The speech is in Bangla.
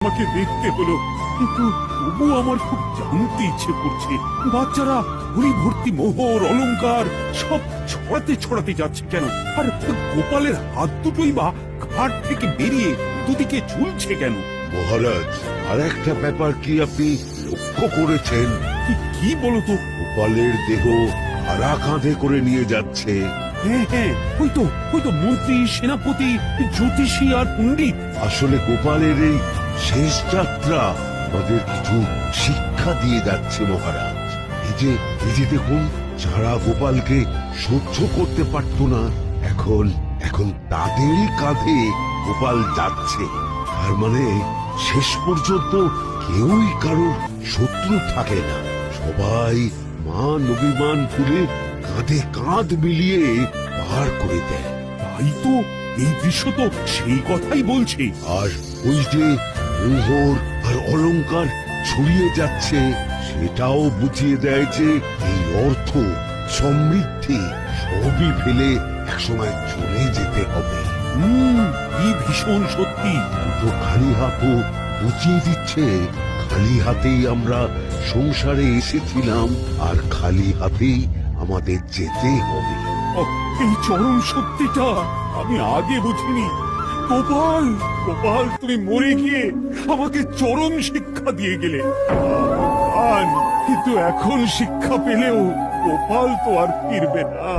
আমাকে দেখতে হলো, কিন্তু তবু আমার খুব জানতে ইচ্ছে করছে বাচ্চারা ঘুড়ি ভর্তি মোহর অলংকার সব ছড়াতে ছড়াতে যাচ্ছে কেন, আর গোপালের হাত দুটোই বা ঘাট থেকে বেরিয়ে দুদিকে ঝুলছে কেন? মহারাজ, আর একটা ব্যাপার কি আপনি লক্ষ্য করেছেন? কি বলতো? গোপালের দেহ হারা কাঁধে করে নিয়ে যাচ্ছে। হ্যাঁ হ্যাঁ, ওই তো মন্ত্রী, সেনাপতি, জ্যোতিষী আর পণ্ডিত। আসলে গোপালের এই শেষ যাত্রা আমাদের কিছু শিক্ষা দিয়ে যাচ্ছে মহারাজ। এই যে দেখুন, যারা গোপালকে সহ্য করতে পারত না, এখন এখন তাদেরই কাঁধে গোপাল যাচ্ছে। তার মানে শেষ পর্যন্ত কেউই কারোর শত্রু থাকে না, সবাই মান অভিমান ভুলে কাঁধে কাঁধ মিলিয়ে পার করে দেয়। তাই তো, এই দৃশ্য তো সেই কথাই বলছে। আর ওই যে মোহর আর অলংকার ছড়িয়ে যাচ্ছে, সেটাও বুঝিয়ে দেয় যে এই অর্থ, সমৃদ্ধি সবই ফেলে একসময় চলে যেতে হবে। কি ভীষণ সত্যি। তো খালি হাতও বুঝিয়ে দিচ্ছে, খালি হাতেই আমরা সংসারে এসেছিলাম, আর খালি হাতেই আমাদের যেতে হবে। এই চরম সত্যিটা আমি আগে বুঝিনি। গোপাল, গোপাল, তুমি মরে গিয়ে আমাকে চরম শিক্ষা দিয়ে গেলে। কিন্তু এখন শিক্ষা পেলেও গোপাল তো আর ফিরবে না।